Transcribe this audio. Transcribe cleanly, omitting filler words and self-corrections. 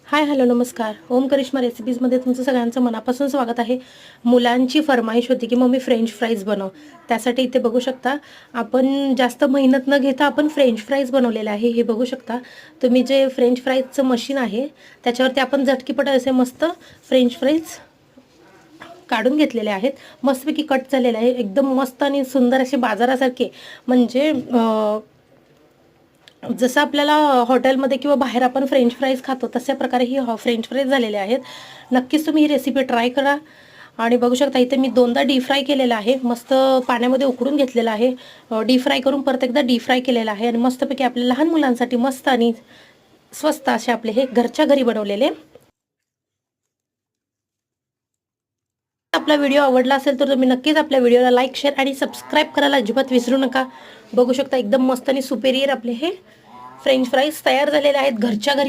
Hi hello नमस्कार. ओम करिश्मा रेसिपीजमध्ये तुमचं सगळ्यांचं मनापासून स्वागत आहे. मुलांची फरमाईश होती की मम्मी फ्रेंच फ्राईज बनव. त्यासाठी इथे बघू शकता आपण जास्त मेहनत न घेता आपण फ्रेंच फ्राईज बनवलेले आहे. हे बघू शकता तुम्ही, जे फ्रेंच फ्राईजचं मशीन आहे त्याच्यावरती आपण झटकीपट असे मस्त फ्रेंच फ्राईज काढून घेतलेले आहेत. मस्तपैकी कट झालेले आहे, एकदम मस्त आणि सुंदर असे बाजारासारखे. म्हणजे जसं आपल्याला हॉटेलमध्ये किंवा बाहेर आपण फ्रेंच फ्राईज खातो तशा प्रकारे ही फ्रेंच फ्राईज झालेले आहेत. नक्कीच तुम्ही ही रेसिपी ट्राय करा. आणि बघू शकता इथे मी दोनदा डीप फ्राय केलेला आहे, मस्त पाण्यामध्ये उकडून घेतलेला आहे. डीप फ्राय करून परत एकदा डीप फ्राय केलेला आहे आणि मस्तपैकी आपल्या लहान मुलांसाठी मस्त आणि स्वस्त असे आपले हे घरच्या घरी बनवलेले. आपला व्हिडिओ आवडला असेल तर तुम्ही नक्कीच आपल्या व्हिडिओला लाईक, शेअर आणि सबस्क्राईब करायला अजिबात विसरू नका. बघू शकता एकदम मस्त आणि सुपेरियर आपले हे फ्रेंच फ्राईज तयार झालेले आहेत घरच्या घरी.